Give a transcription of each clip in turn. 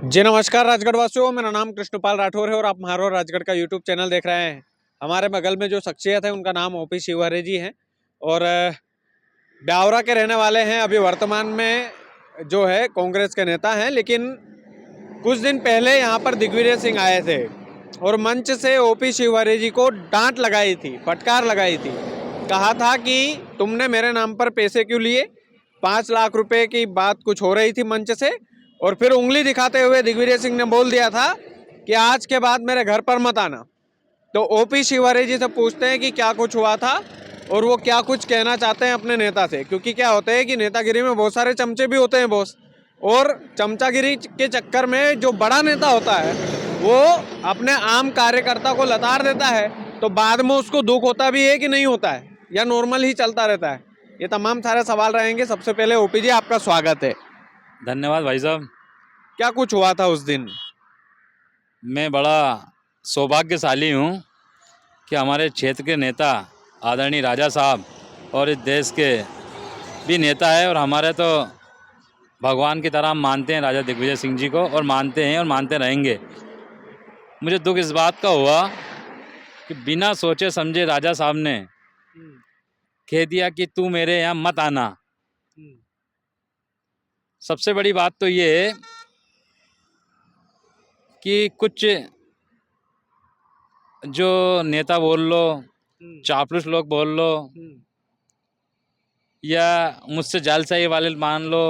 जी नमस्कार राजगढ़ वासियों, मेरा नाम कृष्णपाल राठौर है और आप म्हारो राजगढ़ का यूट्यूब चैनल देख रहे हैं। हमारे बगल में जो शख्सियत है उनका नाम ओपी शिवहरे जी हैं और ब्यावरा के रहने वाले हैं। अभी वर्तमान में जो है कांग्रेस के नेता हैं, लेकिन कुछ दिन पहले यहाँ पर दिग्विजय सिंह आए थे और मंच से ओपी शिवहरे जी को डांट लगाई थी, फटकार लगाई थी। कहा था कि तुमने मेरे नाम पर पैसे क्यों लिए। 5 लाख रुपए की बात कुछ हो रही थी मंच से, और फिर उंगली दिखाते हुए दिग्विजय सिंह ने बोल दिया था कि आज के बाद मेरे घर पर मत आना। तो ओपी शिवहरे जी से पूछते हैं कि क्या कुछ हुआ था और वो क्या कुछ कहना चाहते हैं अपने नेता से, क्योंकि क्या होता है कि नेतागिरी में बहुत सारे चमचे भी होते हैं बॉस, और चमचागिरी के चक्कर में जो बड़ा नेता होता है वो अपने आम कार्यकर्ता को लताड़ देता है, तो बाद में उसको दुख होता भी है कि नहीं होता है, या नॉर्मल ही चलता रहता है। ये तमाम सारे सवाल रहेंगे। सबसे पहले ओपी जी आपका स्वागत है। धन्यवाद भाई साहब। क्या कुछ हुआ था उस दिन? मैं बड़ा सौभाग्यशाली हूँ कि हमारे क्षेत्र के नेता आदरणीय राजा साहब और इस देश के भी नेता है, और हमारे तो भगवान की तरह हम मानते हैं राजा दिग्विजय सिंह जी को, और मानते हैं और मानते रहेंगे। मुझे दुख इस बात का हुआ कि बिना सोचे समझे राजा साहब ने कह दिया कि तू मेरे यहाँ मत आना। सबसे बड़ी बात तो ये है कि कुछ जो नेता बोल लो, चापलूस लोग बोल लो, या मुझसे जालसाई वाले मान लो,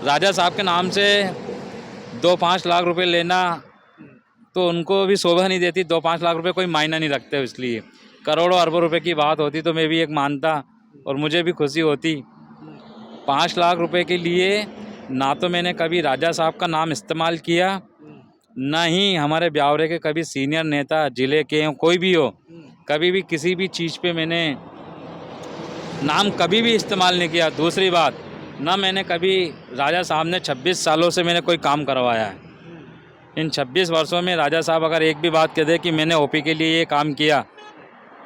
राजा साहब के नाम से 2-5 लाख रुपए लेना तो उनको भी शोभा नहीं देती। 2-5 लाख रुपए कोई मायना नहीं रखते, इसलिए करोड़ों अरबों रुपए की बात होती तो मैं भी एक मानता और मुझे भी खुशी होती। 5 लाख रुपए के लिए ना तो मैंने कभी राजा साहब का नाम इस्तेमाल किया, ना ही हमारे ब्यावरे के कभी सीनियर नेता जिले के हो, कोई भी हो, कभी भी किसी भी चीज़ पे मैंने नाम कभी भी इस्तेमाल नहीं किया। दूसरी बात, ना मैंने कभी राजा साहब ने 26 सालों से मैंने कोई काम करवाया है। इन 26 वर्षों में राजा साहब अगर एक भी बात कह दे कि मैंने ओपी के लिए ये काम किया,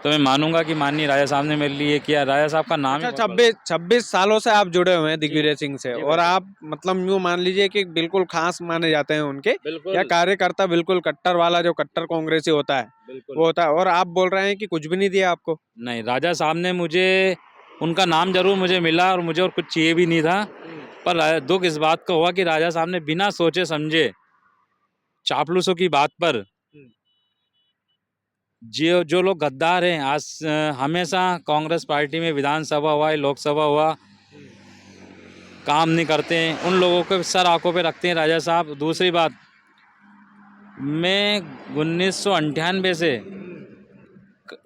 तो मैं मानूंगा कि माननीय राजा साहब ने मेरे लिए किया। राजा साहब का नाम अच्छा, 26 सालों से आप जुड़े हुए हैं दिग्विजय सिंह से, जी और आप मतलब यूँ मान लीजिए कि बिल्कुल खास माने जाते हैं उनके, बिल्कुल या कार्यकर्ता बिल्कुल कट्टर वाला, जो कट्टर कांग्रेसी होता है वो होता है, और आप बोल रहे हैं कि कुछ भी नहीं दिया आपको। नहीं, राजा साहब ने मुझे, उनका नाम जरूर मुझे मिला और मुझे और कुछ चाहिए भी नहीं था, पर दुख इस बात का हुआ कि राजा साहब ने बिना सोचे समझे चापलूसों की बात पर, जो लोग गद्दार हैं, आज हमेशा कांग्रेस पार्टी में विधानसभा हुआ, लोकसभा हुआ, काम नहीं करते हैं, उन लोगों को सर आंखों पे रखते हैं राजा साहब। दूसरी बात, मैं 1998 से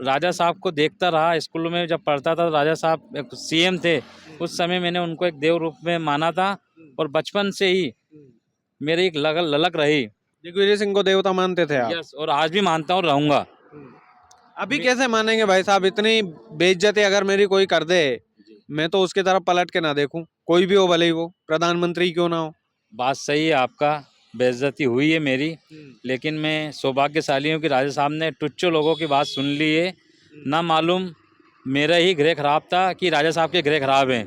राजा साहब को देखता रहा। स्कूल में जब पढ़ता था, राजा साहब एक सीएम थे, उस समय मैंने उनको एक देव रूप में माना था, और बचपन से ही मेरी एक ललक रही। दिग्विजय सिंह को देवता मानते थे आप? यस, और आज भी मानता हूँ, रहूँगा। अभी कैसे मानेंगे भाई साहब? इतनी बेइज्जती अगर मेरी कोई कर दे, मैं तो उसकी तरफ पलट के ना देखूं, कोई भी हो, भले ही वो प्रधानमंत्री क्यों ना हो। बात सही है आपका, बेइज्जती हुई है मेरी, लेकिन मैं सौभाग्यशाली हूँ कि राजा साहब ने टुच्चो लोगों की बात सुन ली है। ना मालूम मेरा ही गृह खराब था कि राजा साहब के गृह खराब हैं,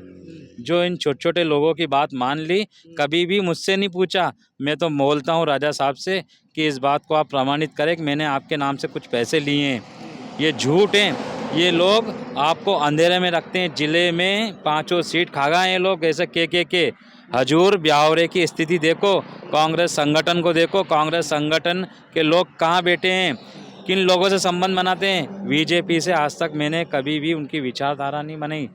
जो इन छोटे छोटे लोगों की बात मान ली। कभी भी मुझसे नहीं पूछा। मैं तो बोलता हूँ राजा साहब से कि इस बात को आप प्रमाणित करें कि मैंने आपके नाम से कुछ पैसे लिए हैं। ये झूठ हैं, ये लोग आपको अंधेरे में रखते हैं। ज़िले में 5 सीट खा गए ये लोग, ऐसे के हजूर ब्यावरे की स्थिति देखो, कांग्रेस संगठन को देखो, कांग्रेस संगठन के लोग कहाँ बैठे हैं, किन लोगों से संबंध बनाते हैं। बीजेपी से आज तक मैंने कभी भी उनकी विचारधारा नहीं बनाई।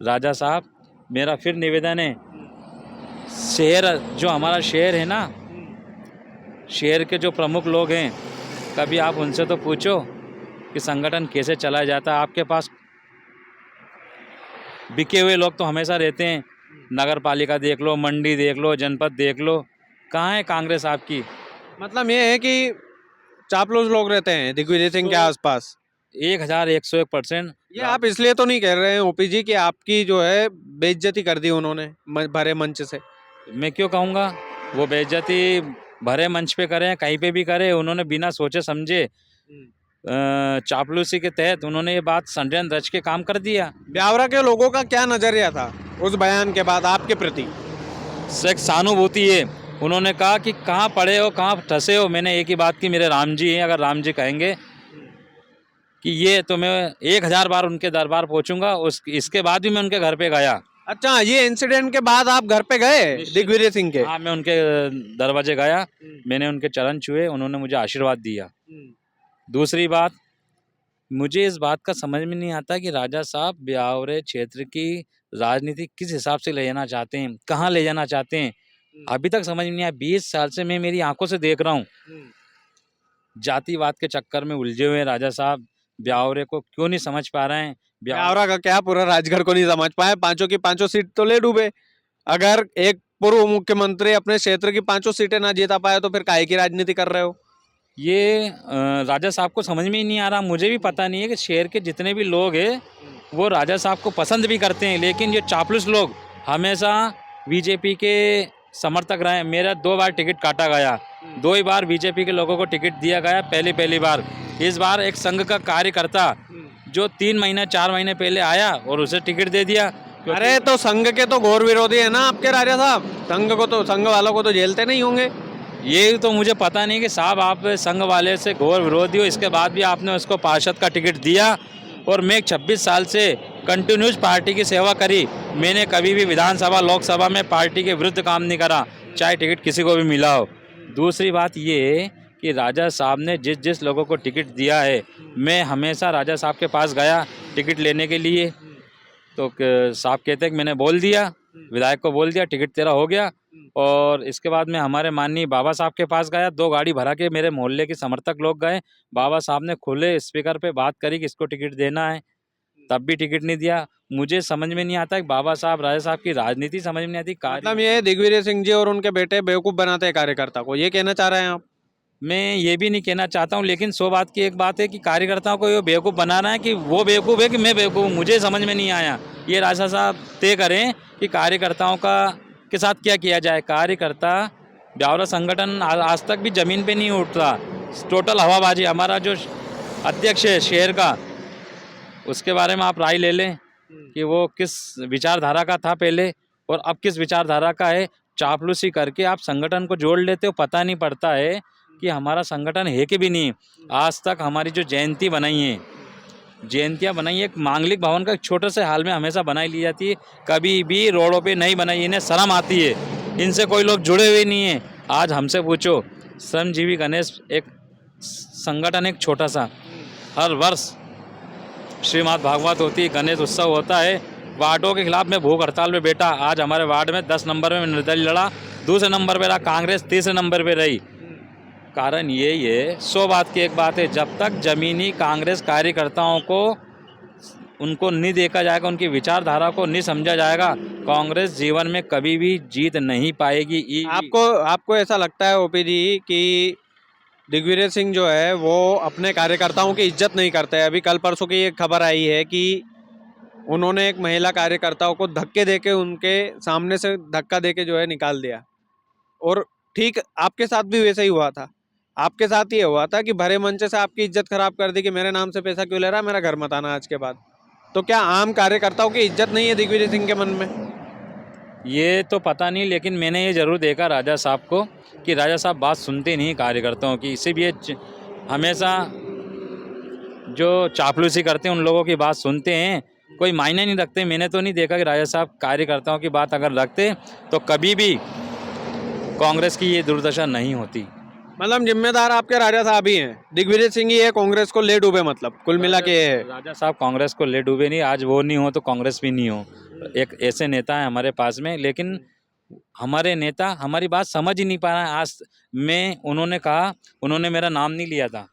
राजा साहब, मेरा फिर निवेदन है, शहर जो हमारा शहर है ना, शहर के जो प्रमुख लोग हैं, कभी आप उनसे तो पूछो कि संगठन कैसे चलाया जाता है। आपके पास बिके हुए लोग तो हमेशा रहते हैं। नगर पालिका देख लो, मंडी देख लो, जनपद देख लो, कहाँ है कांग्रेस आपकी? मतलब ये है कि चापलूस लोग रहते हैं दिग्विजय सिंह के आसपास। 1101% ये आप इसलिए तो नहीं कह रहे हैं ओपी जी कि आपकी जो है बेइज्जती कर दी उन्होंने भरे मंच से? मैं क्यों कहूँगा? वो बेइज्जती भरे मंच पे करें, कहीं पे भी करें, उन्होंने बिना सोचे समझे चापलूसी के तहत उन्होंने ये बात षड्यंत्र रच के काम कर दिया। ब्यावरा के लोगों का क्या नजरिया था उस बयान के बाद आपके प्रति? एक सहानुभूति है, उन्होंने कहा कि कहाँ पड़े हो, कहाँ फंसे हो। मैंने एक ही बात की, मेरे राम जी हैं, अगर राम जी कहेंगे कि ये तो मैं 1000 बार उनके दरबार पहुंचूंगा। इसके बाद भी मैं उनके घर पे गया। अच्छा, ये इंसिडेंट के बाद आप घर पे गए दिग्विजय सिंह के? हाँ, मैं उनके दरवाजे गया, मैंने उनके चरण छुए, उन्होंने मुझे आशीर्वाद दिया। दूसरी बात, मुझे इस बात का समझ में नहीं आता कि राजा साहब ब्यावरे क्षेत्र की राजनीति किस हिसाब से ले जाना चाहते हैं, कहाँ ले जाना चाहते हैं, अभी तक समझ में नहीं आया। 20 साल से मैं मेरी आंखों से देख रहा हूँ, जातिवाद के चक्कर में उलझे हुए हैं राजा साहब। ब्यावरे को क्यों नहीं समझ पा रहे हैं? ब्यावरा का क्या, पूरा राजगढ़ को नहीं समझ पाए? पांचों की पांचों सीट तो ले डूबे। अगर एक पूर्व मुख्यमंत्री अपने क्षेत्र की पांचों सीटें ना जीता पाया तो फिर काहे की राजनीति कर रहे हो? ये राजा साहब को समझ में ही नहीं आ रहा। मुझे भी पता नहीं है कि शहर के जितने भी लोग हैं वो राजा साहब को पसंद भी करते हैं, लेकिन ये चापलूस लोग हमेशा बीजेपी के समर्थक रहे। मेरा 2 बार टिकट काटा गया, 2 ही बार बीजेपी के लोगों को टिकट दिया गया, पहली बार। इस बार एक संघ का कार्यकर्ता जो 3 महीने 4 महीने पहले आया और उसे टिकट दे दिया। अरे तो संघ के तो घोर विरोधी है ना आपके राजा साहब, संघ वालों को तो झेलते नहीं होंगे। ये तो मुझे पता नहीं कि साहब आप संघ वाले से घोर विरोधी हो, इसके बाद भी आपने उसको पार्षद का टिकट दिया। और मैं 26 साल से कंटिन्यूस पार्टी की सेवा करी, मैंने कभी भी विधानसभा लोकसभा में पार्टी के विरुद्ध काम नहीं करा, चाहे टिकट किसी को भी मिला हो। दूसरी बात ये कि राजा साहब ने जिस लोगों को टिकट दिया है, मैं हमेशा राजा साहब के पास गया टिकट लेने के लिए, तो साहब कहते हैं कि मैंने बोल दिया, विधायक को बोल दिया टिकट तेरा हो गया। और इसके बाद मैं हमारे माननीय बाबा साहब के पास गया, 2 गाड़ी भरा के मेरे मोहल्ले के समर्थक लोग गए। बाबा साहब ने खुले स्पीकर पे बात करी कि इसको टिकट देना है, तब भी टिकट नहीं दिया। मुझे समझ में नहीं आता कि बाबा साहब राजा साहब की राजनीति समझ में नहीं आती। मतलब ये दिग्विजय सिंह जी और उनके बेटे बेवकूफ बनाते हैं कार्यकर्ता को, ये कहना चाह रहे हैं आप? मैं ये भी नहीं कहना चाहता हूँ, लेकिन 100 बात की एक बात है कि कार्यकर्ताओं को ये बेवकूफ़ बनाना है कि वो बेवकूफ़ है कि मैं बेवकूफ़ हूँ, मुझे समझ में नहीं आया। ये राजा साहब तय करें कि कार्यकर्ताओं का के साथ क्या किया जाए। कार्यकर्ता ब्यावरा संगठन आज तक भी ज़मीन पे नहीं उठता, टोटल हवाबाजी। हमारा जो अध्यक्ष है शहर का, उसके बारे में आप राय ले लें कि वो किस विचारधारा का था पहले और अब किस विचारधारा का है। चापलूसी करके आप संगठन को जोड़ लेते हो, पता नहीं पड़ता है कि हमारा संगठन है कि भी नहीं। आज तक हमारी जो जयंती बनाई है, जयंतियाँ बनाई है, एक मांगलिक भवन का एक छोटे से हाल में हमेशा बनाई ली जाती है, कभी भी रोडों पे नहीं बनाई। इन्हें शर्म आती है, इनसे कोई लोग जुड़े हुए नहीं हैं। आज हमसे पूछो, श्रमजीवी गणेश एक संगठन, एक छोटा सा, हर वर्ष श्रीमद् भागवत होती है, गणेश उत्सव होता है। वार्डों के खिलाफ मैं भूख हड़ताल पे बैठा। आज हमारे वार्ड में 10 नंबर में निर्दलीय लड़ा, दूसरे नंबर पे रहा कांग्रेस, तीसरे नंबर पे रही। कारण यही है, 100 बात की एक बात है, जब तक जमीनी कांग्रेस कार्यकर्ताओं को उनको नहीं देखा जाएगा, उनकी विचारधारा को नहीं समझा जाएगा, कांग्रेस जीवन में कभी भी जीत नहीं पाएगी। आपको ऐसा लगता है ओपी जी कि दिग्विजय सिंह जो है वो अपने कार्यकर्ताओं की इज्जत नहीं करते हैं? अभी कल परसों की एक खबर आई है कि उन्होंने एक महिला कार्यकर्ताओं को धक्के देके, उनके सामने से धक्का देके जो है निकाल दिया। और ठीक आपके साथ भी वैसा ही हुआ था। आपके साथ ये हुआ था कि भरे मंच से आपकी इज्जत खराब कर दी कि मेरे नाम से पैसा क्यों ले रहा है, मेरा घर मत आना आज के बाद। तो क्या आम कार्यकर्ताओं की इज्जत नहीं है दिग्विजय सिंह के मन में? ये तो पता नहीं, लेकिन मैंने ये ज़रूर देखा राजा साहब को कि राजा साहब बात सुनते नहीं कार्यकर्ताओं की, इसीलिए हमेशा जो चापलूसी करते हैं उन लोगों की बात सुनते हैं, कोई मायने नहीं रखते। मैंने तो नहीं देखा कि राजा साहब कार्यकर्ताओं की बात अगर रखते तो कभी भी कांग्रेस की ये दुर्दशा नहीं होती। मतलब जिम्मेदार आपके राजा साहब ही हैं, दिग्विजय सिंह ही है कांग्रेस को ले डूबे, मतलब कुल मिला के है। राजा साहब कांग्रेस को ले डूबे नहीं, आज वो नहीं हो तो कांग्रेस भी नहीं हो। एक ऐसे नेता है हमारे पास में, लेकिन हमारे नेता हमारी बात समझ ही नहीं पा रहे हैं। आज मैं, उन्होंने कहा, उन्होंने मेरा नाम नहीं लिया था,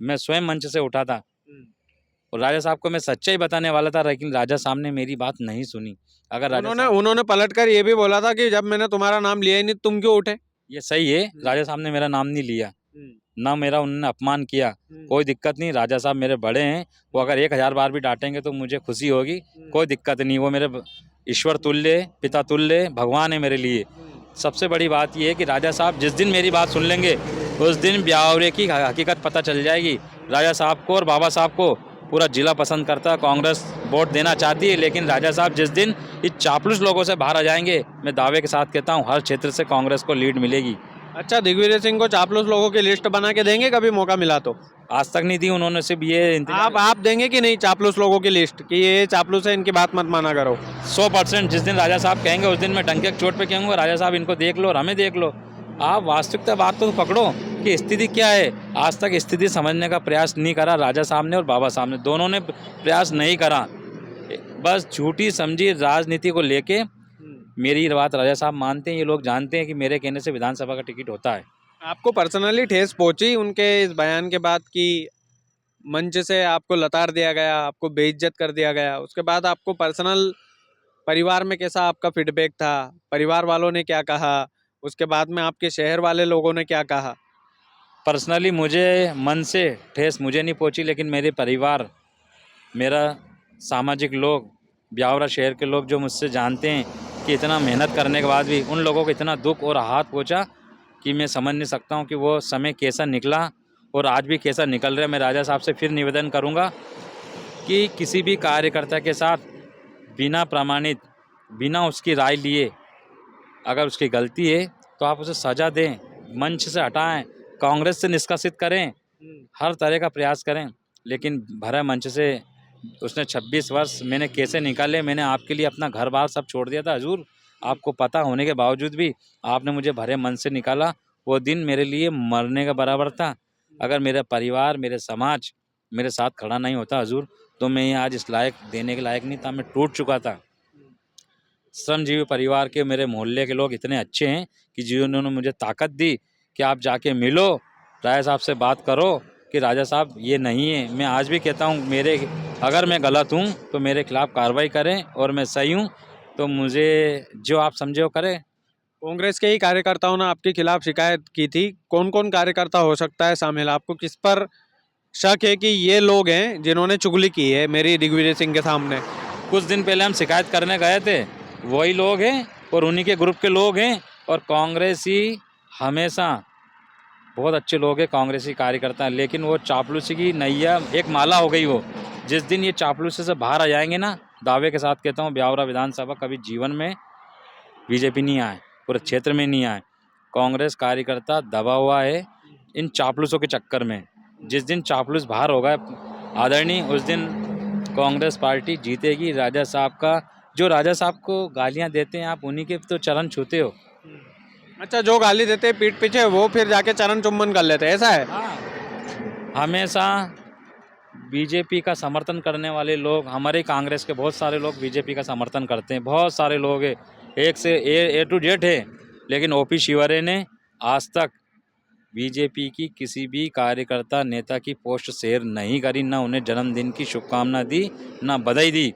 मैं स्वयं मंच से उठा था और राजा साहब को मैं सच्चाई बताने वाला था, लेकिन राजा साहब ने मेरी बात नहीं सुनी। अगर उन्होंने पलटकर ये भी बोला था कि जब मैंने तुम्हारा नाम लिया ही नहीं तुम क्यों उठे। ये सही है, राजा साहब ने मेरा नाम नहीं लिया, ना मेरा उन्होंने अपमान किया, कोई दिक्कत नहीं। राजा साहब मेरे बड़े हैं, वो अगर 1000 बार भी डांटेंगे तो मुझे खुशी होगी, कोई दिक्कत नहीं। वो मेरे ईश्वर तुल्य, पिता तुल्य, भगवान है मेरे लिए। सबसे बड़ी बात यह है कि राजा साहब जिस दिन मेरी बात सुन लेंगे उस दिन ब्यावरे की हकीकत पता चल जाएगी राजा साहब को और बाबा साहब को पूरा जिला पसंद करता है, कांग्रेस वोट देना चाहती है। लेकिन राजा साहब जिस दिन इस चापलूस लोगों से बाहर आ जाएंगे, मैं दावे के साथ कहता हूँ हर क्षेत्र से कांग्रेस को लीड मिलेगी। अच्छा, दिग्विजय सिंह को चापलूस लोगों की लिस्ट बना के देंगे कभी मौका मिला तो? आज तक नहीं दी उन्होंने, सिर्फ ये इंतजार। आप देंगे कि नहीं चापलूस लोगों की लिस्ट कि ये चापलूस है, इनकी बात मत माना करो? 100% जिस दिन राजा साहब कहेंगे उस दिन मैं डंके की चोट पे कहूँगा राजा साहब इनको देख लो और हमें देख लो। आप वास्तविकता बात तो पकड़ो कि स्थिति क्या है। आज तक स्थिति समझने का प्रयास नहीं करा राजा साहब ने और बाबा साहब ने, दोनों ने प्रयास नहीं करा। बस झूठी समझी राजनीति को लेके मेरी बात राजा साहब मानते हैं, ये लोग जानते हैं कि मेरे कहने से विधानसभा का टिकट होता है। आपको पर्सनली ठेस पहुंची उनके इस बयान के बाद कि मंच से आपको लताड़ दिया गया, आपको बेइज्जत कर दिया गया? उसके बाद आपको पर्सनल परिवार में कैसा आपका फीडबैक था? परिवार वालों ने क्या कहा? उसके बाद में आपके शहर वाले लोगों ने क्या कहा? पर्सनली मुझे मन से ठेस मुझे नहीं पहुंची, लेकिन मेरे परिवार, मेरा सामाजिक लोग, ब्यावरा शहर के लोग जो मुझसे जानते हैं कि इतना मेहनत करने के बाद भी उन लोगों को इतना दुख और आहत पहुंचा कि मैं समझ नहीं सकता हूं कि वो समय कैसा निकला और आज भी कैसा निकल रहा है। मैं राजा साहब से फिर निवेदन करूंगा कि किसी भी कार्यकर्ता के साथ बिना प्रमाणित, बिना उसकी राय लिए अगर उसकी गलती है तो आप उसे सज़ा दें, मंच से हटाएं, कांग्रेस से निष्कासित करें, हर तरह का प्रयास करें। लेकिन भरा मंच से उसने 26 वर्ष मैंने कैसे निकाले, मैंने आपके लिए अपना घर बार सब छोड़ दिया था हजूर, आपको पता होने के बावजूद भी आपने मुझे भरे मन से निकाला। वो दिन मेरे लिए मरने का बराबर था। अगर मेरा परिवार, मेरे समाज मेरे साथ खड़ा नहीं होता हजूर, तो मैं आज इस लायक देने के लायक नहीं था, मैं टूट चुका था। श्रमजीवी परिवार के मेरे मोहल्ले के लोग इतने अच्छे हैं कि जिन्होंने मुझे ताकत दी कि आप जाके मिलो, राजा साहब से बात करो कि राजा साहब ये नहीं है। मैं आज भी कहता हूँ अगर मैं गलत हूँ तो मेरे खिलाफ़ कार्रवाई करें और मैं सही हूँ तो मुझे जो आप समझे वो करें। कांग्रेस के ही कार्यकर्ताओं ने आपके खिलाफ शिकायत की थी। कौन कौन कार्यकर्ता हो सकता है शामिल? आपको किस पर शक है कि ये लोग हैं जिन्होंने चुगली की है मेरी दिग्विजय सिंह के सामने? कुछ दिन पहले हम शिकायत करने गए थे, वही लोग हैं और उन्हीं के ग्रुप के लोग हैं। और कांग्रेसी हमेशा बहुत अच्छे लोग हैं, कांग्रेसी कार्यकर्ता हैं, लेकिन वो चापलूसी की नैया एक माला हो गई। वो जिस दिन ये चापलूसी से बाहर आ जाएंगे ना, दावे के साथ कहता हूँ ब्यावरा विधानसभा कभी जीवन में बीजेपी नहीं आए, पूरे क्षेत्र में नहीं आए। कांग्रेस कार्यकर्ता दबा हुआ है इन चापलूसों के चक्कर में। जिस दिन चापलूस बाहर होगा आदरणीय, उस दिन कांग्रेस पार्टी जीतेगी। राजा साहब का, जो राजा साहब को गालियां देते हैं आप उन्हीं के तो चरण छूते हो। अच्छा, जो गाली देते हैं पीठ पीछे वो फिर जाके चरण चुम्बन कर लेते हैं, ऐसा है? हमेशा बीजेपी का समर्थन करने वाले लोग, हमारे कांग्रेस के बहुत सारे लोग बीजेपी का समर्थन करते हैं, बहुत सारे लोग हैं, एक से ए टू जेड है। लेकिन ओपी शिवरे ने आज तक बीजेपी की किसी भी कार्यकर्ता नेता की पोस्ट शेयर नहीं करी, ना उन्हें जन्मदिन की शुभकामना दी, ना बधाई दी,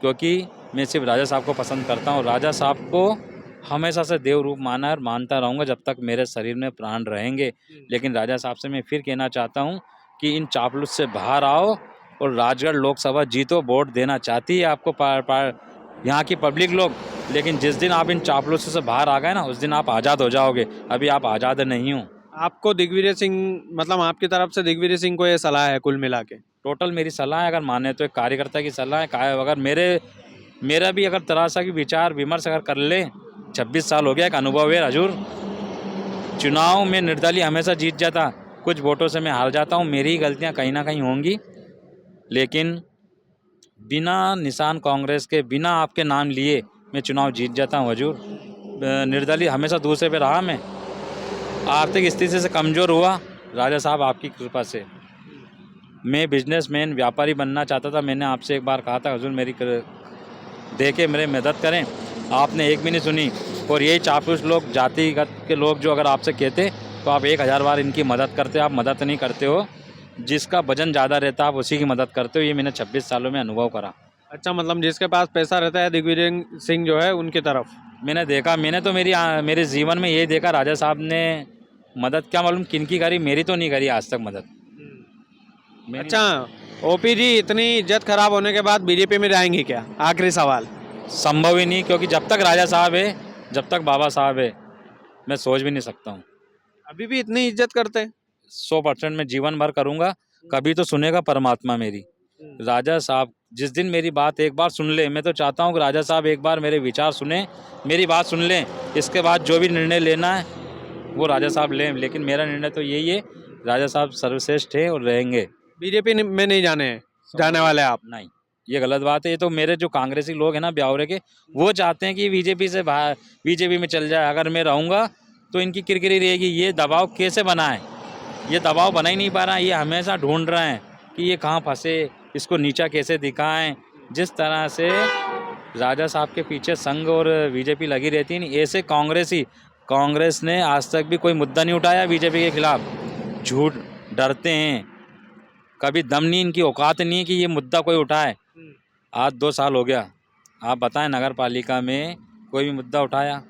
क्योंकि मैं सिर्फ राजा साहब को पसंद करता हूँ। राजा साहब को हमेशा से देव रूप माना है और मानता रहूँगा जब तक मेरे शरीर में प्राण रहेंगे। लेकिन राजा साहब से मैं फिर कहना चाहता हूँ कि इन चापलूस से बाहर आओ और राजगढ़ लोकसभा जीतो। वोट देना चाहती है आपको यहाँ की पब्लिक लोग, लेकिन जिस दिन आप इन चापलूसों से बाहर आ गए ना, उस दिन आप आज़ाद हो जाओगे। अभी आप आज़ाद नहीं हो। आपको दिग्विजय सिंह, मतलब आपकी तरफ से दिग्विजय सिंह को ये सलाह है कुल मिला के? टोटल मेरी सलाह है, अगर माने तो एक कार्यकर्ता की सलाह है। अगर मेरा भी अगर तरह सा की विचार विमर्श अगर कर ले, 26 साल हो गया, एक अनुभव है हजूर। चुनाव में निर्दलीय हमेशा जीत जाता, कुछ वोटों से मैं हार जाता हूँ, मेरी ही गलतियाँ कहीं ना कहीं होंगी, लेकिन बिना निशान कांग्रेस के, बिना आपके नाम लिए मैं चुनाव जीत जाता हूँ हजूर। निर्दलीय हमेशा दूसरे पे रहा मैं, आर्थिक स्थिति से कमज़ोर हुआ राजा साहब आपकी कृपा से। मैं बिजनेसमैन, व्यापारी बनना चाहता था। मैंने आपसे एक बार कहा था हजूर मेरी देके मेरे मदद करें, आपने एक भी नहीं सुनी। और यही चापलूस लोग, जातिगत के लोग जो अगर आपसे कहते तो आप 1000 बार इनकी मदद करते, आप मदद नहीं करते हो। जिसका वजन ज़्यादा रहता आप उसी की मदद करते हो, ये मैंने 26 सालों में अनुभव करा। अच्छा, मतलब जिसके पास पैसा रहता है दिग्विजय सिंह जो है उनकी तरफ मैंने देखा, मैंने तो मेरे जीवन में यही देखा, राजा साहब ने मदद क्या मालूम किन की करी, मेरी तो नहीं करी आज तक मदद। अच्छा, ओपी जी इतनी इज्जत खराब होने के बाद बीजेपी में जाएंगे क्या? आखिरी सवाल। संभव ही नहीं, क्योंकि जब तक राजा साहब है, जब तक बाबा साहब है, मैं सोच भी नहीं सकता हूँ। अभी भी इतनी इज्जत करते हैं? 100% मैं जीवन भर करूँगा, कभी तो सुनेगा परमात्मा मेरी। राजा साहब जिस दिन मेरी बात एक बार सुन ले, मैं तो चाहता हूँ कि राजा साहब एक बार मेरे विचार सुने, मेरी बात सुन लें, इसके बाद जो भी निर्णय लेना है वो राजा साहब लें। लेकिन मेरा निर्णय तो यही है, राजा साहब सर्वश्रेष्ठ हैं और रहेंगे। बीजेपी में नहीं जाने वाले आप? नहीं, ये गलत बात है। ये तो मेरे जो कांग्रेसी लोग हैं ना ब्यावरे के, वो चाहते हैं कि बीजेपी में चल जाए। अगर मैं रहूँगा तो इनकी किरकिरी रहेगी। ये दबाव कैसे बना है, ये दबाव बना ही नहीं पा रहा है। ये हमेशा ढूंढ रहे हैं कि ये कहाँ फंसे, इसको नीचा कैसे दिखाएं। जिस तरह से राजा साहब के पीछे संघ और बीजेपी लगी रहती है, ऐसे कांग्रेस ने आज तक भी कोई मुद्दा नहीं उठाया बीजेपी के खिलाफ। झूठ, डरते हैं, कभी दम नहीं, इनकी औकात नहीं है कि ये मुद्दा कोई उठाए। आज 2 साल हो गया, आप बताएं नगर पालिका में कोई भी मुद्दा उठाया?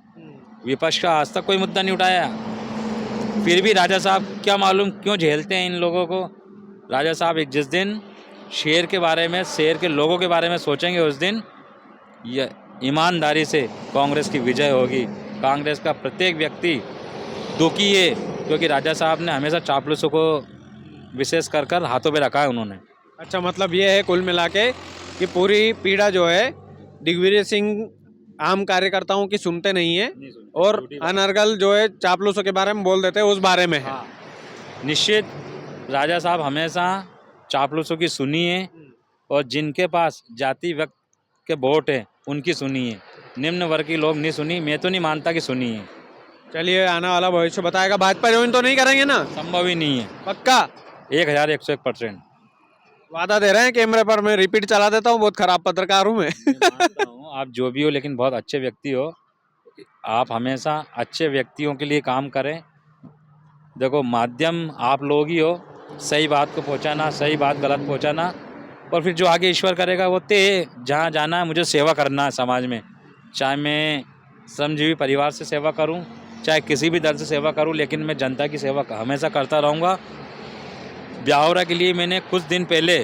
विपक्ष का आज तक कोई मुद्दा नहीं उठाया। फिर भी राजा साहब क्या मालूम क्यों झेलते हैं इन लोगों को। राजा साहब जिस दिन शहर के बारे में, शहर के लोगों के बारे में सोचेंगे, उस दिन ये ईमानदारी से कांग्रेस की विजय होगी। कांग्रेस का प्रत्येक व्यक्ति दुखी है, क्योंकि राजा साहब ने हमेशा चापलूसों को विशेष कर हाथों पे रखा है उन्होंने। अच्छा, मतलब ये है कुल मिला के कि पूरी पीड़ा जो है दिग्विजय सिंह आम कार्यकर्ताओं की सुनते नहीं है और अनर्गल जो है चापलूसों के बारे में बोल देते हैं, उस बारे में है। निश्चित राजा साहब हमेशा चापलूसों की सुनी है और जिनके पास जाति व्यक्त के वोट है उनकी सुनी है। निम्न वर्ग के लोग नहीं सुनी, मैं तो नहीं मानता कि सुनी है। चलिए, आने वाला भविष्य बताएगा। भाजपा ज्वाइन तो नहीं करेंगे ना? संभव ही नहीं है। पक्का? 1101% वादा दे रहे हैं कैमरे पर? मैं रिपीट चला देता हूँ, बहुत खराब पत्रकार हूँ मैं। मानता हूँ आप जो भी हो, लेकिन बहुत अच्छे व्यक्ति हो। आप हमेशा अच्छे व्यक्तियों के लिए काम करें। देखो, माध्यम आप लोग ही हो, सही बात को पहुँचाना, सही बात गलत पहुँचाना, और फिर जो आगे ईश्वर करेगा वो तय। जहाँ जाना है, मुझे सेवा करना है समाज में, चाहे मैं श्रमजीवी परिवार से सेवा करूं, चाहे किसी भी दल से सेवा करूं, लेकिन मैं जनता की सेवा हमेशा करता रहूंगा। ब्यावरा के लिए मैंने कुछ दिन पहले,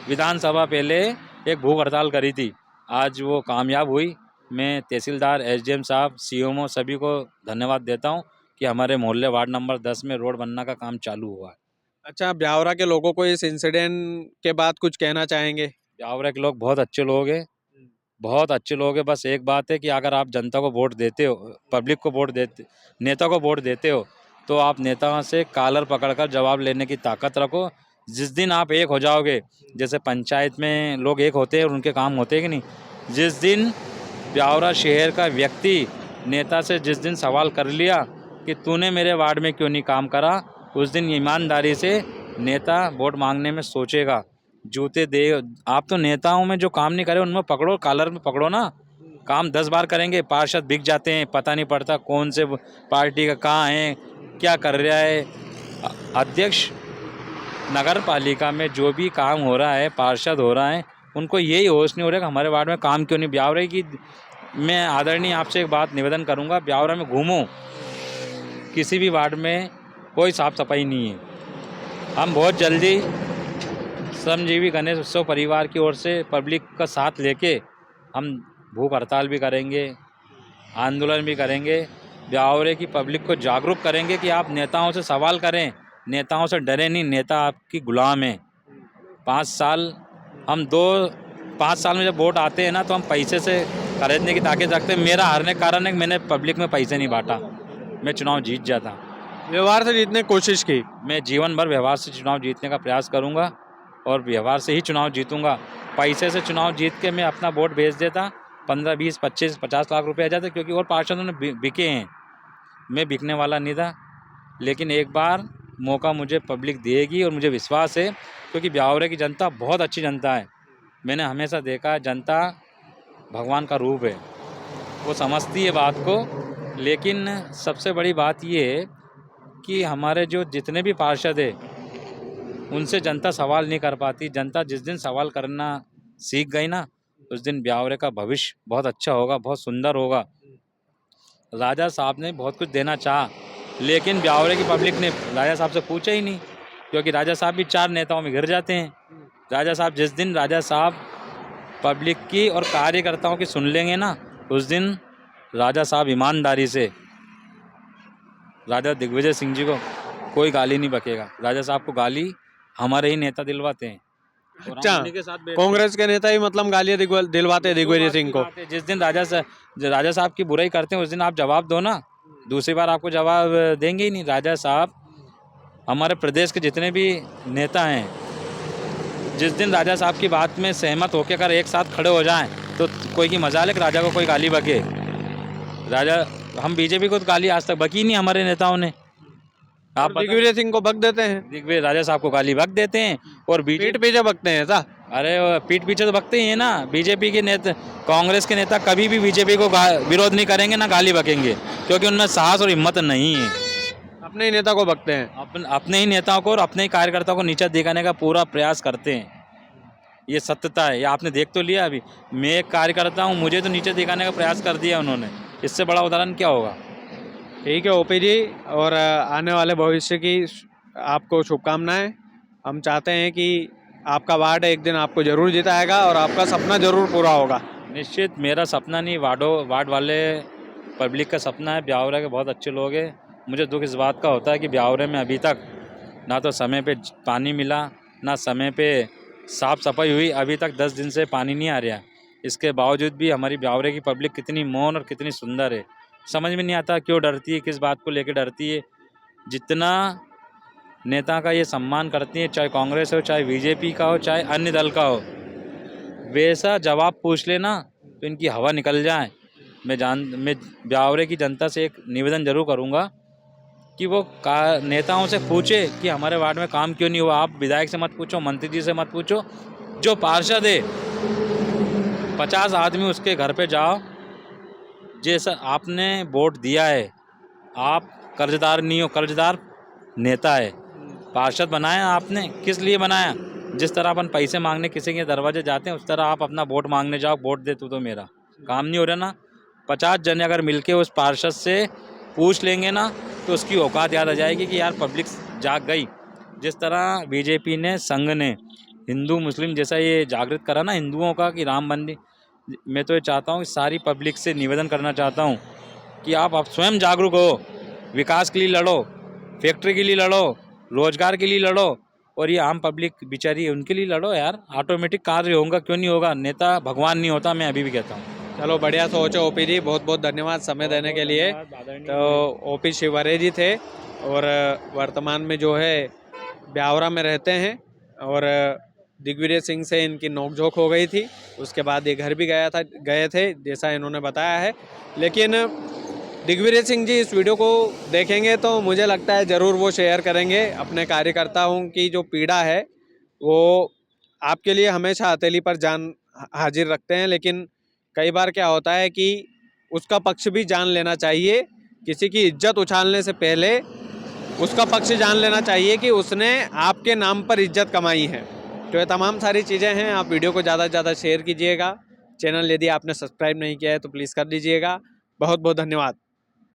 विधानसभा पहले, एक भूख हड़ताल करी थी। आज वो कामयाब हुई। मैं तहसीलदार, एसडीएम साहब, सीएमओ सभी को धन्यवाद देता हूं कि हमारे मोहल्ले वार्ड नंबर 10 में रोड बनना का काम चालू हुआ है। अच्छा, ब्यावरा के लोगों को इस इंसिडेंट के बाद कुछ कहना चाहेंगे? ब्यावरा के लोग बहुत अच्छे लोग हैं, बहुत अच्छे लोग हैं। बस एक बात है कि अगर आप जनता को वोट देते हो, पब्लिक को वोट देते, नेता को वोट देते हो, तो आप नेताओं से कॉलर पकड़कर जवाब लेने की ताकत रखो। जिस दिन आप एक हो जाओगे, जैसे पंचायत में लोग एक होते हैं और उनके काम होते हैं कि नहीं, जिस दिन ब्यावरा शहर का व्यक्ति नेता से जिस दिन सवाल कर लिया कि तूने मेरे वार्ड में क्यों नहीं काम करा, उस दिन ईमानदारी से नेता वोट मांगने में सोचेगा। जूते दे, आप तो नेताओं में जो काम नहीं करे उनमें पकड़ो, कॉलर में पकड़ो ना। काम 10 बार करेंगे, पार्षद बिक जाते हैं, पता नहीं पड़ता कौन से पार्टी का कहाँ है, क्या कर रहा है। अध्यक्ष नगर पालिका में जो भी काम हो रहा है, पार्षद हो रहा है, उनको यही होश नहीं हो रहा कि हमारे वार्ड में काम क्यों नहीं। ब्यावरा की मैं आदरणीय आपसे एक बात निवेदन करूँगा, ब्यावरा में घूमो, किसी भी वार्ड में कोई साफ सफाई नहीं है। हम बहुत जल्दी श्रमजीवी गणेश उत्सव परिवार की ओर से पब्लिक का साथ लेके हम भूख हड़ताल भी करेंगे, आंदोलन भी करेंगे। ब्यावरे की पब्लिक को जागरूक करेंगे कि आप नेताओं से सवाल करें, नेताओं से डरे नहीं। नेता आपकी गुलाम है। 5 साल हम 5 साल में जब वोट आते हैं ना, तो हम पैसे से खरीदने की ताकत रखते हैं। मेरा हारने का कारण है कि मैंने पब्लिक में पैसे नहीं बांटा, मैं चुनाव जीत जाता। व्यवहार से जीतने की कोशिश की। मैं जीवन भर व्यवहार से चुनाव जीतने का प्रयास करूंगा और व्यवहार से ही चुनाव जीतूंगा। पैसे से चुनाव जीत के मैं अपना वोट भेज देता, 15, 20, 25, 50 लाख रुपए आ जाते, क्योंकि और पार्षदों ने बिके हैं। मैं बिकने वाला नहीं था, लेकिन एक बार मौका मुझे पब्लिक देगी और मुझे विश्वास है, क्योंकि ब्यावरे की जनता बहुत अच्छी जनता है। मैंने हमेशा देखा है, जनता भगवान का रूप है, वो समझती है बात को। लेकिन सबसे बड़ी बात ये है कि हमारे जो जितने भी पार्षद है, उनसे जनता सवाल नहीं कर पाती। जनता जिस दिन सवाल करना सीख गई ना, उस दिन ब्यावरे का भविष्य बहुत अच्छा होगा, बहुत सुंदर होगा। राजा साहब ने बहुत कुछ देना चाहा, लेकिन ब्यावरे की पब्लिक ने राजा साहब से पूछा ही नहीं, क्योंकि राजा साहब भी 4 नेताओं में घिर जाते हैं। राजा साहब जिस दिन राजा साहब पब्लिक की और कार्यकर्ताओं की सुन लेंगे ना, उस दिन राजा साहब ईमानदारी से, राजा दिग्विजय सिंह जी को कोई गाली नहीं बकेगा। राजा साहब को गाली हमारे ही नेता दिलवाते हैं। और हम अच्छा, उन्हीं के साथ बैठते हैं। कांग्रेस के नेता ही मतलब गालियां दिलवाते हैं दिग्विजय सिंह को। जिस दिन राजा साहब की बुराई करते हैं उस दिन आप जवाब दो ना, दूसरी बार आपको जवाब देंगे ही नहीं। राजा साहब हमारे प्रदेश के जितने भी नेता हैं, जिस दिन राजा साहब की बात में सहमत होकर अगर एक साथ खड़े हो जाएं तो कोई की मजाल है कि राजा को कोई गाली बके। राजा हम बीजेपी को तो गाली आज तक बकी नहीं हमारे नेताओं ने। आप और दिग्विजय सिंह को बक देते हैं, दिग्विजय राजा साहब को गाली बक देते हैं और पीठ बीजेपी पीछे बकते हैं ऐसा। अरे वो पीठ पीछे तो बकते ही है ना। बीजेपी के नेता, कांग्रेस के नेता कभी भी बीजेपी को विरोध नहीं करेंगे ना गाली बकेंगे, क्योंकि उनमें साहस और हिम्मत नहीं है। अपने ही नेता को बकते हैं। अपने ही नेताओं को और अपने ही कार्यकर्ताओं को नीचा दिखाने का पूरा प्रयास करते हैं। ये सत्यता है, ये आपने देख तो लिया। अभी मैं एक कार्यकर्ता हूँ, मुझे तो नीचे दिखाने का प्रयास कर दिया उन्होंने। इससे बड़ा उदाहरण क्या होगा। ठीक है ओपी जी, और आने वाले भविष्य की आपको शुभकामनाएं। हम चाहते हैं कि आपका वार्ड एक दिन आपको जरूर जिताएगा और आपका सपना जरूर पूरा होगा। निश्चित मेरा सपना नहीं, वार्ड वाले पब्लिक का सपना है। ब्यावरा के बहुत अच्छे लोग हैं। मुझे दुख इस बात का होता है कि ब्यावरे में अभी तक ना तो समय पे पानी मिला, ना समय पे साफ़ सफाई हुई। अभी तक 10 दिन से पानी नहीं आ रहा। इसके बावजूद भी हमारी ब्यावरे की पब्लिक कितनी मौन और कितनी सुंदर है। समझ में नहीं आता क्यों डरती है, किस बात को लेकर डरती है। जितना नेता का ये सम्मान करती है, चाहे कांग्रेस हो, चाहे बीजेपी का हो, चाहे अन्य दल का हो, वैसा जवाब पूछ लेना तो इनकी हवा निकल जाए। मैं ब्यावरे की जनता से एक निवेदन जरूर करूँगा कि वो नेताओं से पूछे कि हमारे वार्ड में काम क्यों नहीं हुआ। आप विधायक से मत पूछो, मंत्री जी से मत पूछो, जो पार्षद है 50 आदमी उसके घर पे जाओ। जैसा आपने वोट दिया है, आप कर्जदार नहीं हो, कर्जदार नेता है। पार्षद बनाया आपने, किस लिए बनाया। जिस तरह अपन पैसे मांगने किसी के दरवाजे जाते हैं, उस तरह आप अपना वोट मांगने जाओ, वोट दे तू तो मेरा काम नहीं हो रहा ना। 50 जने अगर मिलके उस पार्षद से पूछ लेंगे ना तो उसकी औकात याद आ जाएगी कि यार पब्लिक जाग गई। जिस तरह बीजेपी ने, संघ ने हिंदू मुस्लिम जैसा ये जागृत करा ना हिंदुओं का कि राम मंदिर, मैं तो ये चाहता हूँ, सारी पब्लिक से निवेदन करना चाहता हूँ कि आप स्वयं जागरूक हो, विकास के लिए लड़ो, फैक्ट्री के लिए लड़ो, रोजगार के लिए लड़ो, और ये आम पब्लिक बेचारी है उनके लिए लड़ो यार। ऑटोमेटिक कार्य होगा, क्यों नहीं होगा। नेता भगवान नहीं होता, मैं अभी भी कहता हूँ। चलो बढ़िया सोच है ओपी जी, बहुत बहुत धन्यवाद समय देने के लिए। तो ओपी शिवहरे जी थे और वर्तमान में जो है ब्यावरा में रहते हैं, और दिग्विजय सिंह से इनकी नोकझोंक हो गई थी। उसके बाद ये घर भी गए थे जैसा इन्होंने बताया है। लेकिन दिग्विजय सिंह जी इस वीडियो को देखेंगे तो मुझे लगता है ज़रूर वो शेयर करेंगे। अपने कार्यकर्ताओं की जो पीड़ा है वो आपके लिए हमेशा हथेली पर जान हाजिर रखते हैं, लेकिन कई बार क्या होता है कि उसका पक्ष भी जान लेना चाहिए। किसी की इज्जत उछालने से पहले उसका पक्ष जान लेना चाहिए कि उसने आपके नाम पर इज्जत कमाई है। तो ये तमाम सारी चीज़ें हैं। आप वीडियो को ज़्यादा से ज़्यादा शेयर कीजिएगा। चैनल यदि आपने सब्सक्राइब नहीं किया है तो प्लीज़ कर लीजिएगा। बहुत बहुत धन्यवाद।